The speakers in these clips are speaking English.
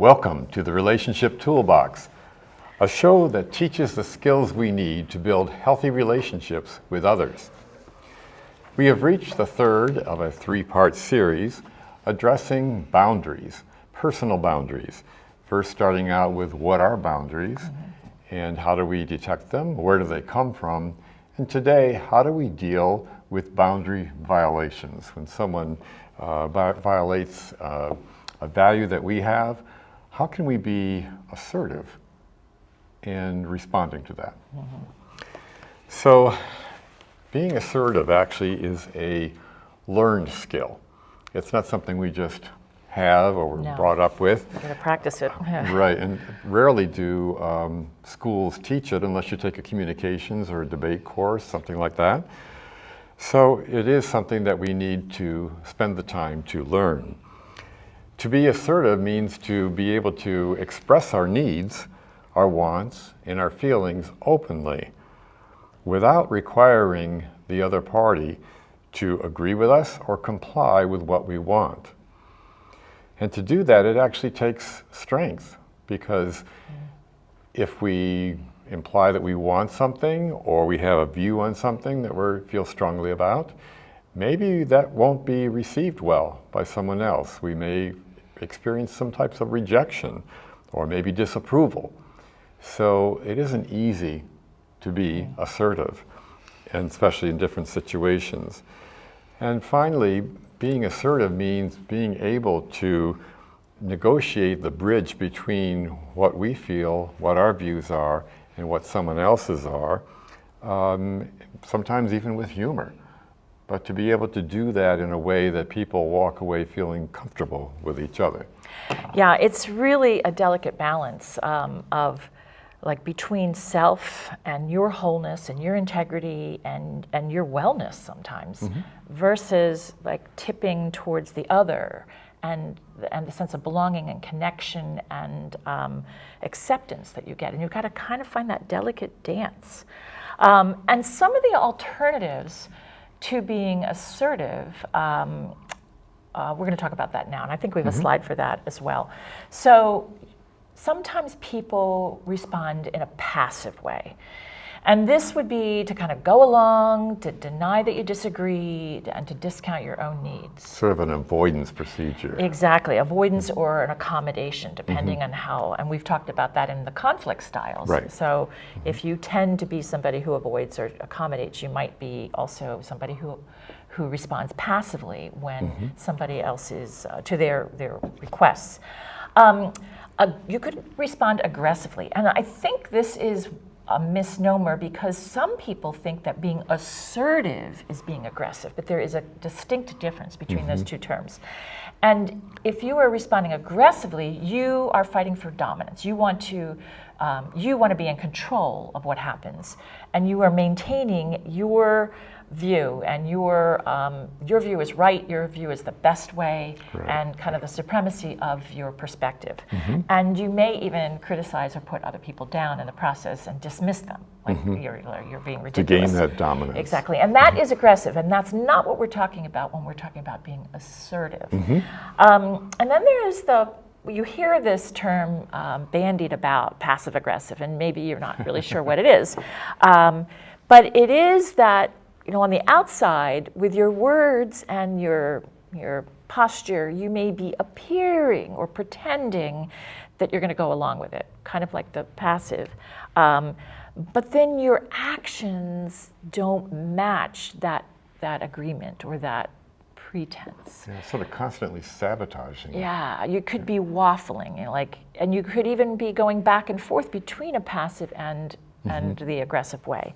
Welcome to the Relationship Toolbox, a show that teaches the skills we need to build healthy relationships with others. We have reached the third of a three-part series addressing boundaries, personal boundaries. First starting out with what are boundaries and how do we detect them, where do they come from, and today, how do we deal with boundary violations? When someone violates a value that we have, how can we be assertive in responding to that? So, being assertive actually is a learned skill. It's not something we just have or were brought up with. You're going to practice it. Right, and rarely do schools teach it unless you take a communications or a debate course, something like that. So it is something that we need to spend the time to learn. To be assertive means to be able to express our needs, our wants, and our feelings openly without requiring the other party to agree with us or comply with what we want. And to do that, it actually takes strength, because if we imply that we want something or we have a view on something that we feel strongly about, maybe that won't be received well by someone else. We may experience some types of rejection or maybe disapproval. So it isn't easy to be assertive, and especially in different situations. And finally, being assertive means being able to negotiate the bridge between what we feel, what our views are, and what someone else's are, sometimes even with humor. But to be able to do that in a way that people walk away feeling comfortable with each other. Yeah, it's really a delicate balance of like between self and your wholeness and your integrity and your wellness sometimes, versus like tipping towards the other and the sense of belonging and connection and acceptance that you get. And you've got to kind of find that delicate dance. And some of the alternatives to being assertive, we're going to talk about that now, and I think we have a slide for that as well. So sometimes people respond in a passive way. And this would be to kind of go along, to deny that you disagreed, and to discount your own needs. Sort of an avoidance procedure. Exactly, avoidance or an accommodation, depending on how, and we've talked about that in the conflict styles. Right. So if you tend to be somebody who avoids or accommodates, you might be also somebody who responds passively when somebody else is, to their requests. You could respond aggressively, and I think this is a misnomer because some people think that being assertive is being aggressive, but there is a distinct difference between those two terms. And if you are responding aggressively, you are fighting for dominance. You want to be in control of what happens, and you are maintaining your view, and your view is right, your view is the best way, and kind of the supremacy of your perspective. And you may even criticize or put other people down in the process and dismiss them, like you're being ridiculous. To gain that dominance. Exactly, and that is aggressive, and that's not what we're talking about when we're talking about being assertive. And then there is you hear this term bandied about, passive aggressive, and maybe you're not really sure what it is. But it is that, on the outside, with your words and your posture, you may be appearing or pretending that you're going to go along with it, kind of like the passive. But then your actions don't match that agreement or that pretense. Yeah, sort of constantly sabotaging. Yeah, you could be waffling, and you could even be going back and forth between a passive and the aggressive way,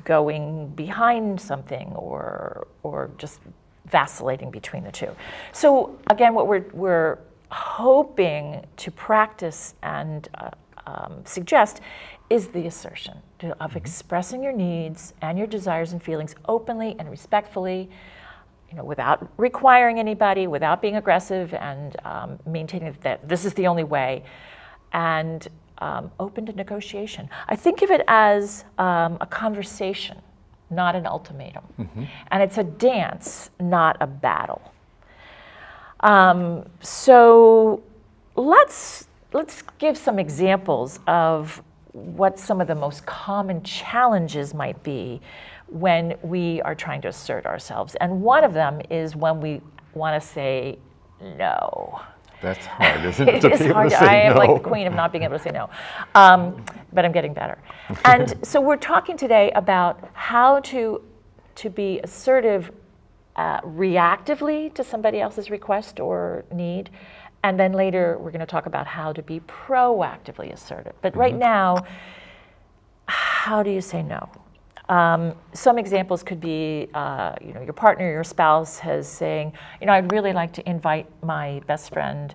going behind something or just vacillating between the two. So again, what we're hoping to practice and suggest is the assertion of expressing your needs and your desires and feelings openly and respectfully, without requiring anybody, without being aggressive, and maintaining that this is the only way, and open to negotiation. I think of it as a conversation, not an ultimatum. And it's a dance, not a battle. So let's give some examples of what some of the most common challenges might be when we are trying to assert ourselves. And one of them is when we want to say no. That's hard, isn't it? To It is be able hard. to say I am no. like the queen of not being able to say no. But I'm getting better. And so we're talking today about how to be assertive reactively to somebody else's request or need. And then later we're going to talk about how to be proactively assertive. But right now, how do you say no? Some examples could be, your partner, your spouse is saying, I'd really like to invite my best friend.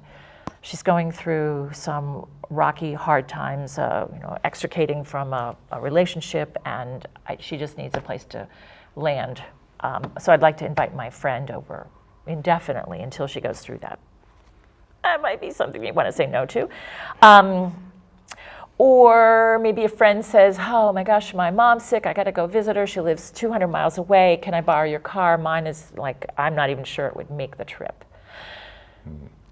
She's going through some rocky, hard times, extricating from a relationship, and she just needs a place to land. So I'd like to invite my friend over indefinitely until she goes through that. That might be something you want to say no to. Or maybe a friend says, oh my gosh, my mom's sick, I gotta go visit her, she lives 200 miles away, can I borrow your car? Mine is like, I'm not even sure it would make the trip.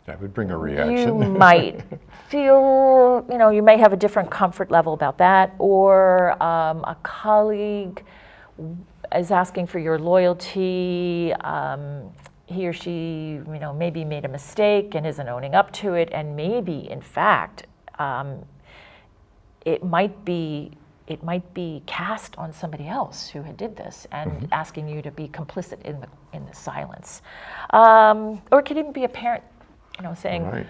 That would bring a reaction. You might feel, you may have a different comfort level about that. Or a colleague is asking for your loyalty. He or she, maybe made a mistake and isn't owning up to it, and maybe, in fact, it might be cast on somebody else who had did this and asking you to be complicit in the silence. Or it could even be a parent, saying,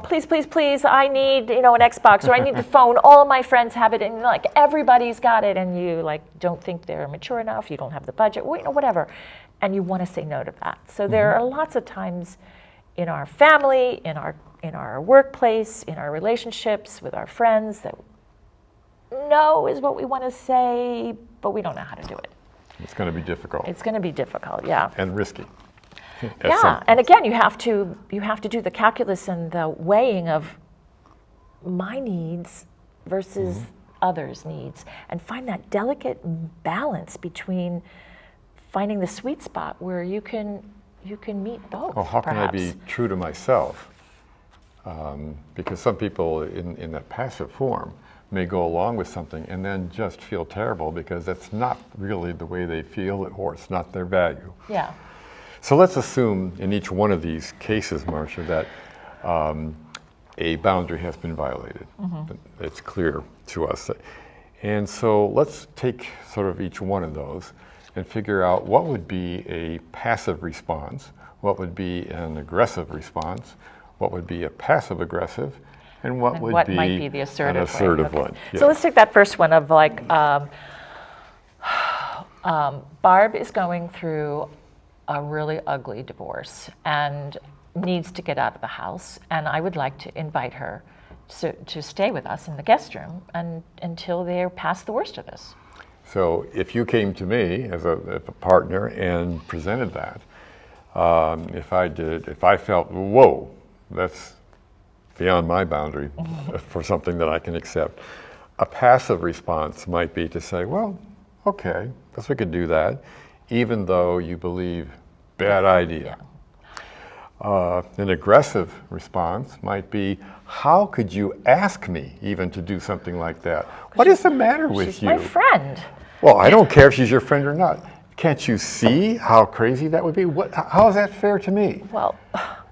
please, please, please, I need, an Xbox, or I need the phone. All of my friends have it, and like everybody's got it, and you don't think they're mature enough. You don't have the budget, whatever, and you want to say no to that. So there are lots of times in our family, in our workplace, in our relationships with our friends, that no is what we want to say, but we don't know how to do it. It's going to be difficult. It's going to be difficult, yeah. And risky. Yeah, and again, you have to do the calculus and the weighing of my needs versus others' needs, and find that delicate balance between finding the sweet spot where you can meet both. Well, how can I perhaps. be true to myself? Because some people in that passive form may go along with something and then just feel terrible because that's not really the way they feel, or it's not their value. Yeah. So let's assume in each one of these cases, Marsha, that a boundary has been violated. It's clear to us. And so let's take sort of each one of those and figure out what would be a passive response, what would be an aggressive response, what would be a passive aggressive, and what would be might be the assertive, an assertive way. one. Okay. Yes. So let's take that first one of Barb is going through a really ugly divorce and needs to get out of the house, and I would like to invite her to stay with us in the guest room until they're past the worst of this. So if you came to me as a partner and presented that, if I felt, whoa, that's beyond my boundary for something that I can accept, a passive response might be to say, well, okay, guess we could do that, even though you believe bad idea. An aggressive response might be, how could you ask me even to do something like that? What is the matter with She's you? my friend. Well, I don't care if she's your friend or not. Can't you see how crazy that would be? How is that fair to me? Well,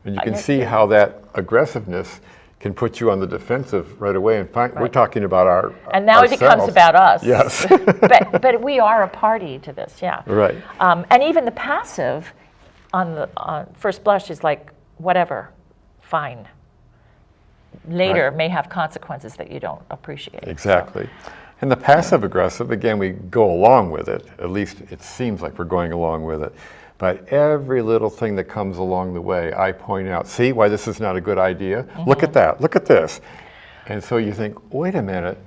And you can see how that aggressiveness can put you on the defensive right away. And we're talking about our and now ourselves. it becomes about us. Yes. but we are a party to this, yeah. Right. And even the passive on first blush is like, whatever, fine. Later may have consequences that you don't appreciate. Exactly. And the passive aggressive, again, we go along with it. At least it seems like we're going along with it. But every little thing that comes along the way, I point out, see why this is not a good idea? Look at that, look at this. And so you think, wait a minute,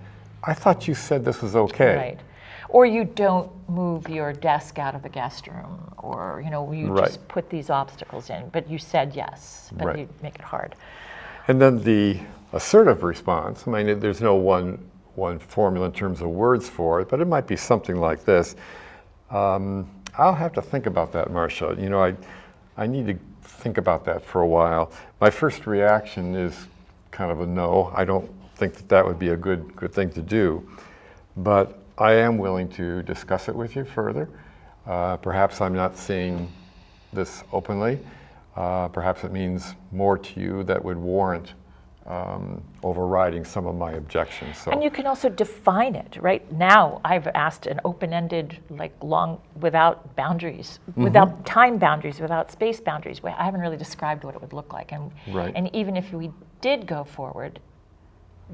I thought you said this was okay. Right. Or you don't move your desk out of the guest room, or you just put these obstacles in, but you said yes, but you make it hard. And then the assertive response, I mean, there's no one formula in terms of words for it, but it might be something like this. I'll have to think about that, Marsha. I need to think about that for a while. My first reaction is kind of a no. I don't think that that would be a good thing to do. But I am willing to discuss it with you further. Perhaps I'm not seeing this openly. Perhaps it means more to you that would warrant overriding some of my objections. So. And you can also define it. Right now, I've asked an open-ended, like long, without boundaries, without time boundaries, without space boundaries. I haven't really described what it would look like. And, Right. and even if we did go forward,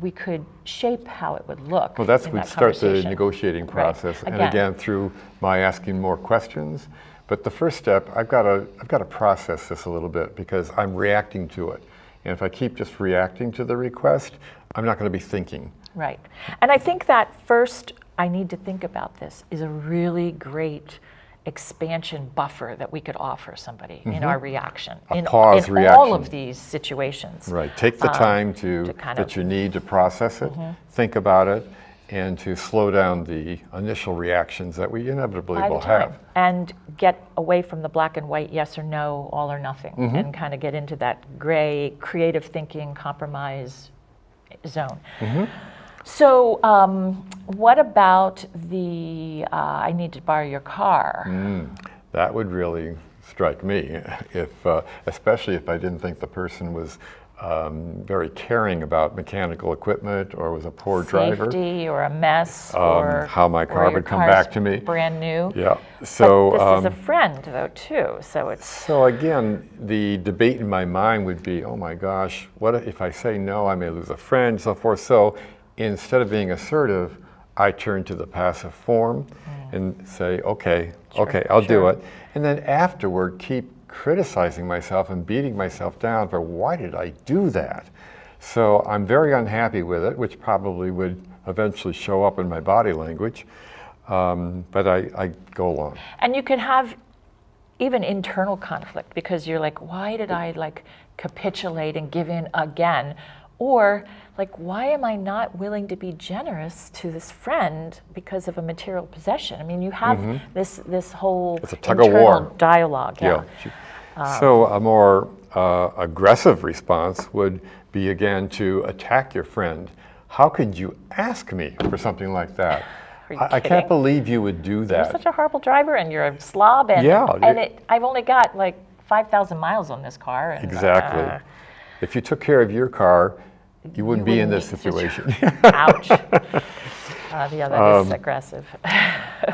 we could shape how it would look. Well, that's in we'd that start the conversation. negotiating Right. process, and Again. again through my asking more questions. But the first step, I've got to process this a little bit because I'm reacting to it, and if I keep just reacting to the request, I'm not going to be thinking. Right. And I think that first, I need to think about this, is a really great expansion buffer that we could offer somebody in our reaction. In pause all reaction. of these situations. Right. Take the time to kind that of- you need to process it, think about it, and to slow down the initial reactions that we inevitably By the will time. have. And get away from the black and white, yes or no, all or nothing, and kind of get into that gray, creative thinking, compromise zone. So what about the, I need to borrow your car? That would really strike me, especially if I didn't think the person was very caring about mechanical equipment or was a poor driver. Safety or a mess or how my or car your would come car's back to me. brand new. Yeah. So But this is a friend though too, so it's So again, the debate in my mind would be, oh my gosh, what if I say no, I may lose a friend, so forth. So instead of being assertive, I turn to the passive form and say, okay, I'll do sure. it. And then afterward, keep criticizing myself and beating myself down for why did I do that? So I'm very unhappy with it, which probably would eventually show up in my body language. But I go along. And you can have even internal conflict because you're like, why did I like capitulate and give in again? Or like, why am I not willing to be generous to this friend because of a material possession? I mean, you have this whole It's a tug of internal war. dialogue. Yeah. So a more aggressive response would be again to attack your friend. How could you ask me for something like that? Are you I kidding? can't believe you would do You're that. such a horrible driver, and you're a slob, and Yeah, I've only got like 5,000 miles on this car. And, Exactly. If you took care of your car, you wouldn't be in wouldn't this need such- situation. Ouch. Yeah, that is aggressive.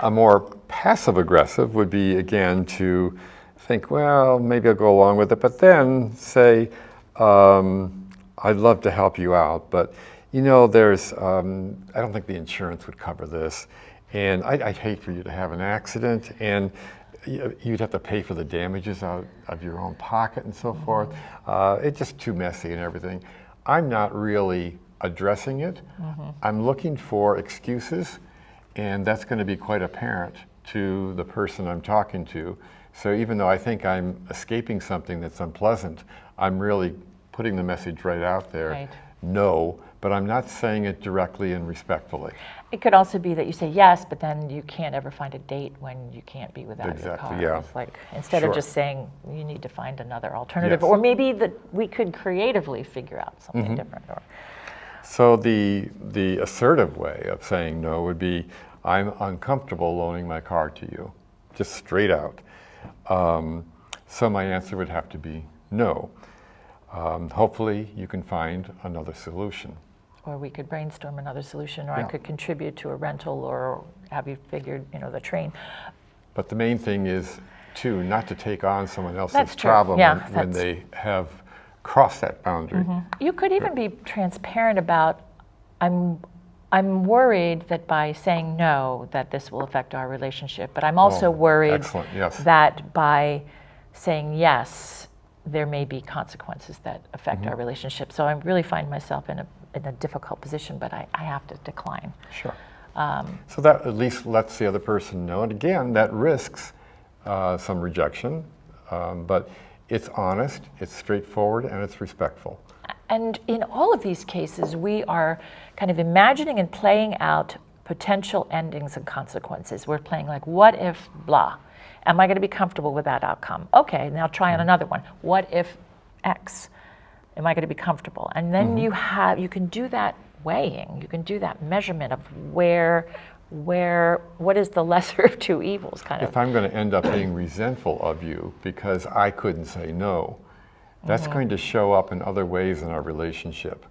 A more passive aggressive would be again to think, well, maybe I'll go along with it, but then say, I'd love to help you out, but you know, there's, I don't think the insurance would cover this, and I'd hate for you to have an accident, and you'd have to pay for the damages out of your own pocket and so forth. It's just too messy and everything. I'm not really addressing it. I'm looking for excuses, and that's going to be quite apparent to the person I'm talking to. So even though I think I'm escaping something that's unpleasant, I'm really putting the message right out there. Right. No, but I'm not saying it directly and respectfully. It could also be that you say yes, but then you can't ever find a date when you can't be without your Exactly, car. yeah. It's like, instead Sure. of just saying you need to find another alternative, Yes. or maybe that we could creatively figure out something different. Or, So the assertive way of saying no would be, I'm uncomfortable loaning my car to you, just straight out. So my answer would have to be no. Hopefully you can find another solution. or we could brainstorm another solution, or I Yeah. could contribute to a rental, or have you figured, the train. But the main thing is, too, not to take on someone else's That's true. problem Yeah, when that's- they have crossed that boundary. You could even be transparent about, I'm worried that by saying no, that this will affect our relationship, but I'm also Oh, worried excellent, yes. that by saying yes, there may be consequences that affect our relationship. So I really find myself in a difficult position, but I have to decline. Sure. So that at least lets the other person know. And again, that risks some rejection, but it's honest, it's straightforward, and it's respectful. And in all of these cases, we are kind of imagining and playing out potential endings and consequences. We're playing like, what if blah? Am I going to be comfortable with that outcome? Okay, now try on another one. What if X? Am I going to be comfortable? And then you can do that weighing. You can do that measurement of what is the lesser of two evils, kind of. If I'm going to end up being resentful of you because I couldn't say no, that's going to show up in other ways in our relationship.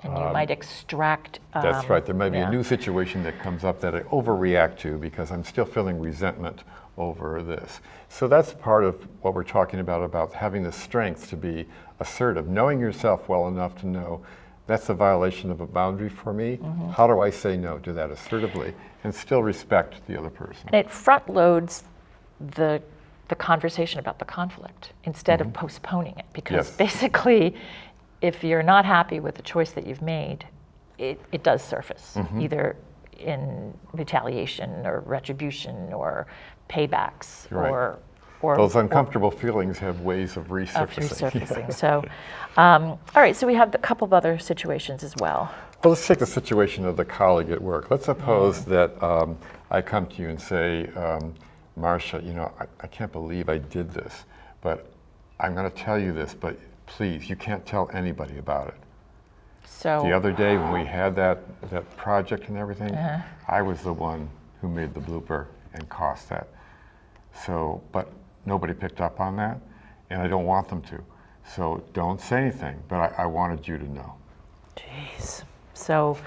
And you might extract. That's right. There may be a new situation that comes up that I overreact to because I'm still feeling resentment over this. So that's part of what we're talking about having the strength to be assertive, knowing yourself well enough to know that's a violation of a boundary for me. How do I say no to that assertively and still respect the other person? And it front loads the conversation about the conflict instead of postponing it, because basically, if you're not happy with the choice that you've made, it does surface, either in retaliation or retribution or paybacks or those uncomfortable feelings have ways of resurfacing. So, all right, so we have a couple of other situations as well. Well, let's take the situation of the colleague at work. Let's suppose that I come to you and say, Marsha, you know, I can't believe I did this, but I'm going to tell you this, but please, you can't tell anybody about it. So the other day when we had that project and everything, I was the one who made the blooper and cost that. So, but nobody picked up on that, and I don't want them to. So don't say anything, but I wanted you to know. Jeez. So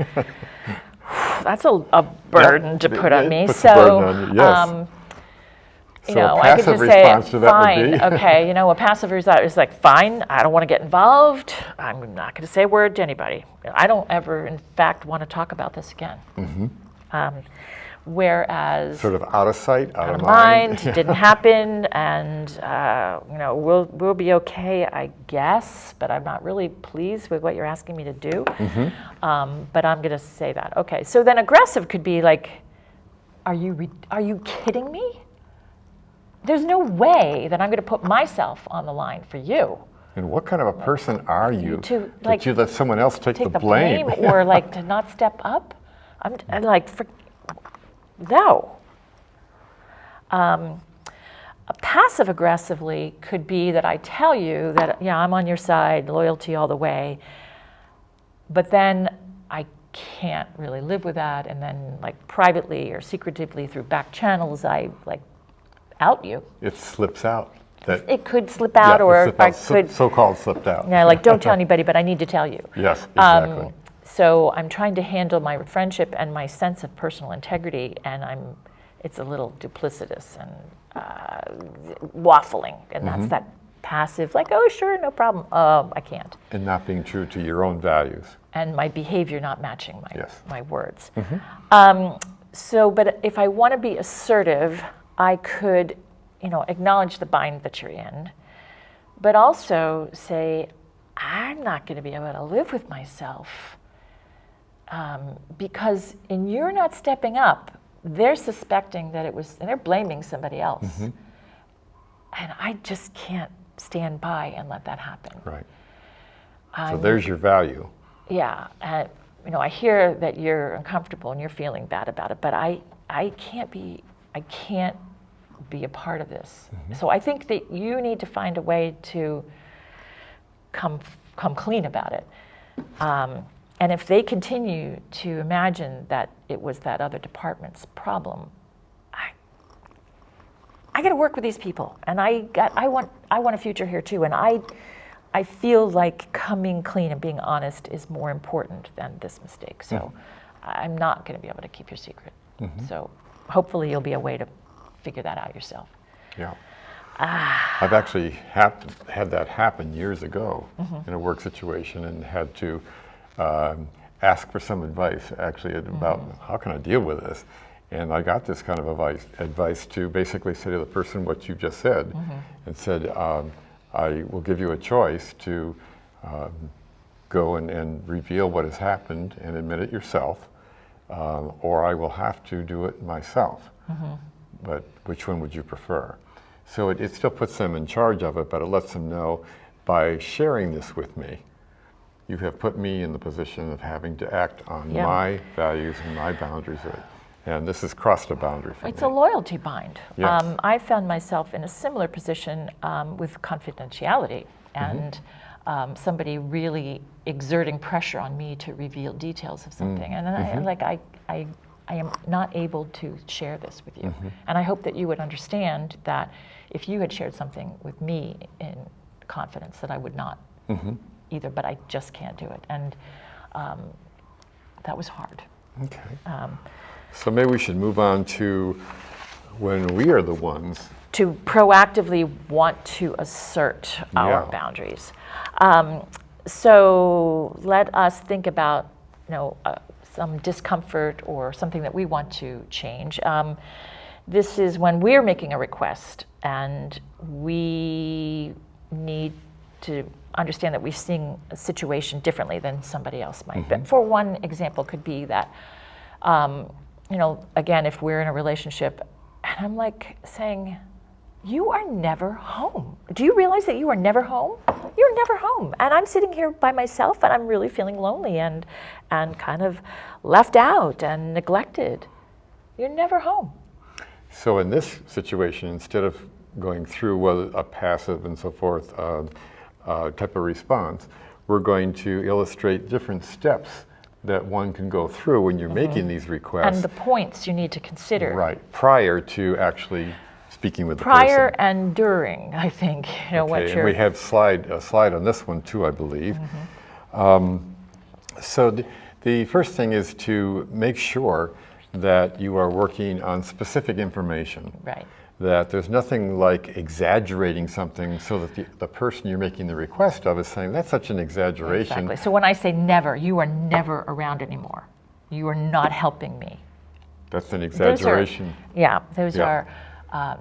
that's a burden to put on me. Puts So, a burden on you, yes. You So know, a I could passive just say, response to that would fine, be? okay, you know, a passive response is like, fine, I don't want to get involved. I'm not going to say a word to anybody. I don't ever, in fact, want to talk about this again. Whereas Sort of out of sight, out of mind, didn't happen, and you know, we'll be okay, I guess. But I'm not really pleased with what you're asking me to do. But I'm going to say that. Okay. So then, aggressive could be like, are you kidding me? There's no way that I'm going to put myself on the line for you. And what kind of a person are you To, that like, you let someone else take the blame or like to not step up? I'm like, no. Passive aggressively could be that I tell you that, yeah, I'm on your side, loyalty all the way, but then I can't really live with that, and then like privately or secretively through back channels, I like out you. It slips out. It could slip out, or I could so-called slipped out. Yeah, like don't tell anybody, but I need to tell you. Yes, exactly. So I'm trying to handle my friendship and my sense of personal integrity, and it's a little duplicitous and waffling, and that's that passive, like, oh sure, no problem. I can't. And not being true to your own values. And my behavior not matching my words. So, but if I want to be assertive, I could, you know, acknowledge the bind that you're in, but also say, I'm not going to be able to live with myself because in you're not stepping up, they're suspecting that it was, and they're blaming somebody else. And I just can't stand by and let that happen. Right. So there's your value. Yeah. You know, I hear that you're uncomfortable and you're feeling bad about it, but I can't be a part of this. So I think that you need to find a way to come clean about it. And if they continue to imagine that it was that other department's problem, I got to work with these people, and I want a future here too. And I feel like coming clean and being honest is more important than this mistake. So I'm not going to be able to keep your secret. So hopefully you'll be a way to figure that out yourself. Yeah. I've actually had that happen years ago in a work situation, and had to ask for some advice actually about how can I deal with this. And I got this kind of advice to basically say to the person what you just said, and said, I will give you a choice to go and reveal what has happened and admit it yourself, or I will have to do it myself. But which one would you prefer? So it still puts them in charge of it, but it lets them know by sharing this with me, you have put me in the position of having to act on Yeah. my values and my boundaries. And this has crossed a boundary for It's me. a loyalty bind. Yes. I found myself in a similar position with confidentiality and somebody really exerting pressure on me to reveal details of something. And I am not able to share this with you. And I hope that you would understand that if you had shared something with me in confidence, that I would not either, but I just can't do it. And that was hard. Okay. So maybe we should move on to when we are the ones. To proactively want to assert our Yeah. boundaries. So let us think about, some discomfort or something that we want to change. This is when we're making a request and we need to understand that we're seeing a situation differently than somebody else might. But for one example could be that, again, if we're in a relationship and I'm like saying, you are never home. Do you realize that you are never home? You're never home. And I'm sitting here by myself and I'm really feeling lonely and kind of left out and neglected. You're never home. So in this situation, instead of going through a passive and so forth type of response, we're going to illustrate different steps that one can go through when you're making these requests. And the points you need to consider. Right, prior to actually speaking with the Prior person. and during, I think, what Okay, you're... and we have a slide on this one too, I believe. So the first thing is to make sure that you are working on specific information. Right. That there's nothing like exaggerating something so that the person you're making the request of is saying, that's such an exaggeration. Exactly. So when I say never, you are never around anymore. You are not helping me. That's an exaggeration. Those are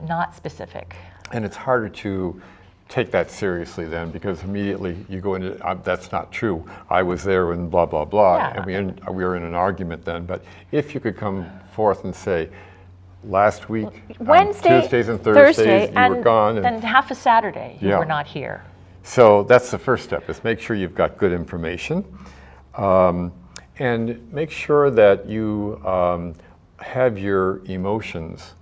not specific. And it's harder to take that seriously then, because immediately you go into, that's not true. I was there and blah, blah, blah. Yeah. And we were in an argument then. But if you could come forth and say, last week, Wednesday, Tuesdays and Thursdays, you were gone. And then half a Saturday, you were not here. So that's the first step, is make sure you've got good information. And make sure that you have your emotions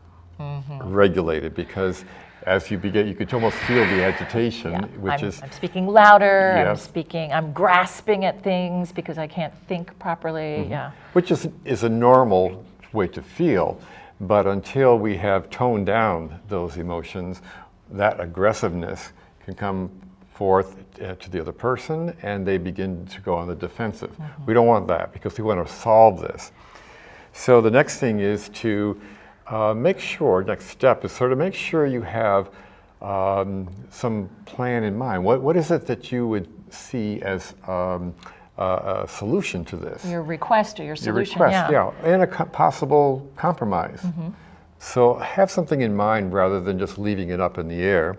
regulated, because as you begin, you could almost feel the agitation, which I'm speaking louder, Yes. I'm grasping at things because I can't think properly, which is a normal way to feel. But until we have toned down those emotions, that aggressiveness can come forth to the other person and they begin to go on the defensive. We don't want that, because we want to solve this. So the next thing is to next step is sort of make sure you have some plan in mind. What is it that you would see as a solution to this? Your request or your solution, Your request, and a possible compromise. So have something in mind rather than just leaving it up in the air.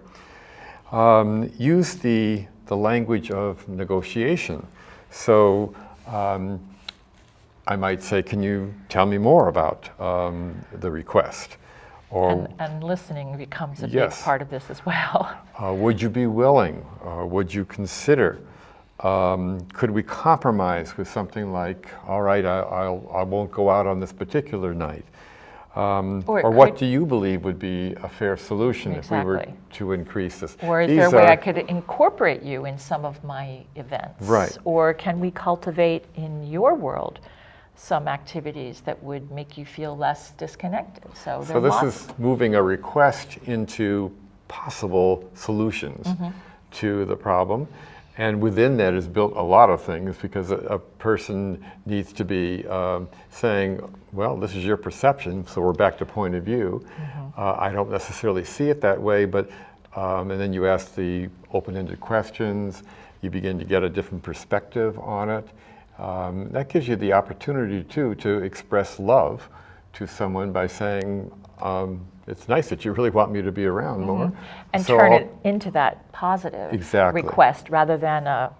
Use the language of negotiation. So I might say, can you tell me more about the request? Or and listening becomes a big Yes. part of this as well. would you be willing? Would you consider? Could we compromise with something like, all right, I won't go out on this particular night? Or what do you believe would be a fair solution if we were Exactly. to increase this? Or is there a way I could incorporate you in some of my events? Right. Or can we cultivate in your world some activities that would make you feel less disconnected? So this is moving a request into possible solutions to the problem. And within that is built a lot of things, because a person needs to be saying, well, this is your perception, so we're back to point of view. I don't necessarily see it that way, but, and then you ask the open-ended questions, you begin to get a different perspective on it. That gives you the opportunity, too, to express love to someone by saying, it's nice that you really want me to be around more. And So turn it into that positive Exactly. request rather than a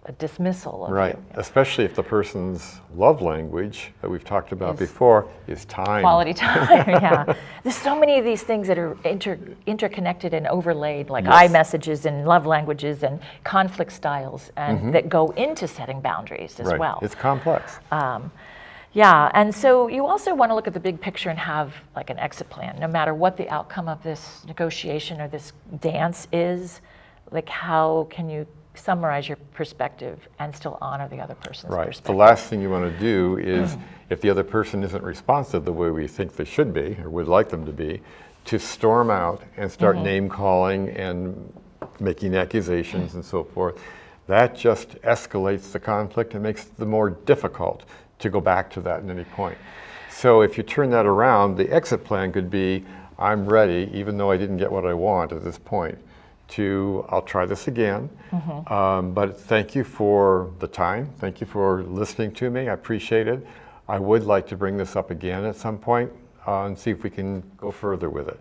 a dismissal of Right, you. especially if the person's love language that we've talked about before is time. Quality time, yeah. There's so many of these things that are interconnected and overlaid, like Yes. iMessages and love languages and conflict styles, and that go into setting boundaries as Right, well. it's complex. Yeah, and so you also want to look at the big picture and have like an exit plan, no matter what the outcome of this negotiation or this dance is. Like, how can you summarize your perspective and still honor the other person's Right. The perspective? last thing you want to do is, if the other person isn't responsive the way we think they should be or would like them to be, to storm out and start name calling and making accusations and so forth. That just escalates the conflict and makes it more difficult to go back to that at any point. So if you turn that around, the exit plan could be, I'm ready, even though I didn't get what I want at this point, to I'll try this again, but thank you for the time. Thank you for listening to me. I appreciate it. I would like to bring this up again at some point and see if we can go further with it.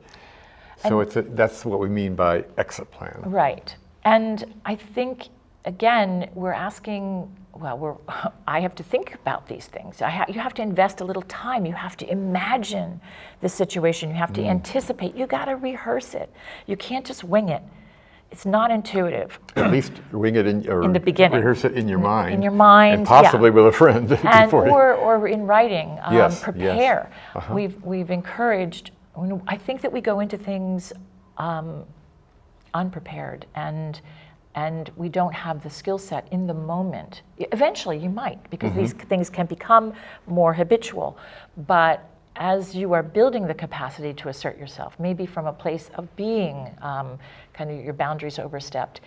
So that's what we mean by exit plan. Right. And I think, again, we're asking, well, I have to think about these things. You have to invest a little time. You have to imagine the situation. You have to anticipate. You got to rehearse it. You can't just wing it. It's not intuitive. At least wing it in the beginning. Rehearse it in your mind. In your mind, and possibly with a friend. And before you- or in writing. Yes, prepare. yes. We've encouraged. I think that we go into things unprepared and we don't have the skill set in the moment. Eventually you might, because these things can become more habitual. But as you are building the capacity to assert yourself, maybe from a place of being kind of your boundaries overstepped,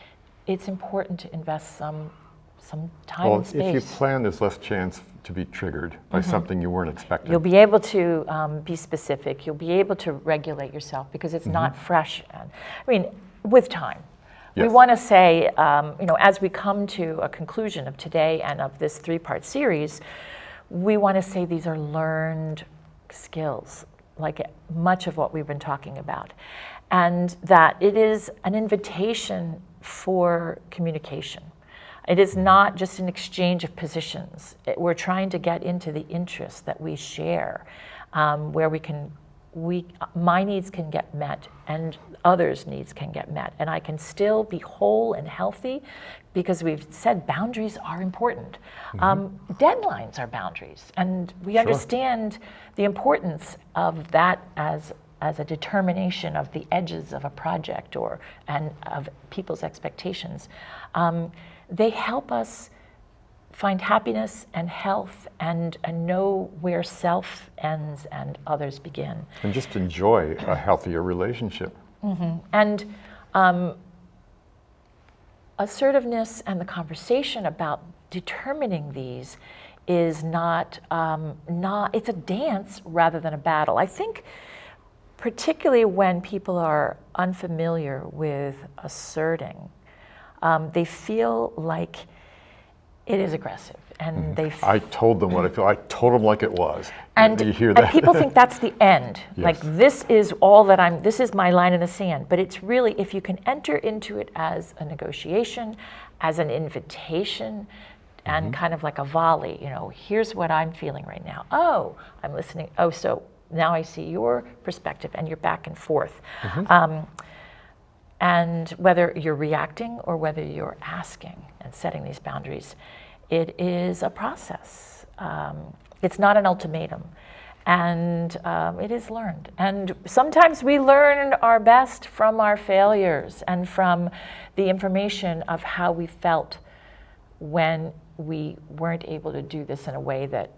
it's important to invest some time and space. If you plan, there's less chance to be triggered by something you weren't expecting. You'll be able to be specific. You'll be able to regulate yourself because it's not fresh. I mean, with time. We Yes. want to say, as we come to a conclusion of today and of this 3-part series, we want to say these are learned skills, like much of what we've been talking about. And that it is an invitation for communication. It is not just an exchange of positions. We're trying to get into the interests that we share, where my needs can get met and others' needs can get met. And I can still be whole and healthy because we've said boundaries are important. Deadlines are boundaries. And we understand the importance of that as a determination of the edges of a project and of people's expectations. They help us find happiness and health and know where self ends and others begin. And just enjoy a healthier relationship. And assertiveness and the conversation about determining these is not it's a dance rather than a battle. I think particularly when people are unfamiliar with asserting, they feel like it is aggressive, and I told them what I feel. I told them like it was. and, you hear and that? people think that's the end. Yes. Like this is all that this is my line in the sand. But it's really, if you can enter into it as a negotiation, as an invitation, and kind of like a volley, here's what I'm feeling right now. Oh, I'm listening. Oh, so now I see your perspective, and you're back and forth. And whether you're reacting or whether you're asking and setting these boundaries, it is a process. It's not an ultimatum. And it is learned. And sometimes we learn our best from our failures and from the information of how we felt when we weren't able to do this in a way that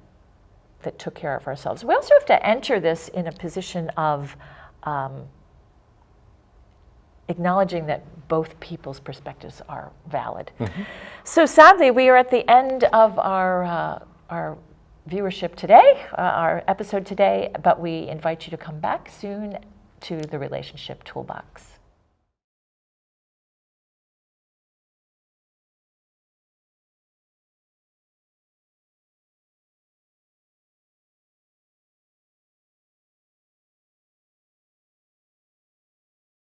took care of ourselves. We also have to enter this in a position of acknowledging that both people's perspectives are valid. So sadly, we are at the end of our viewership today, our episode today, but we invite you to come back soon to the Relationship Toolbox.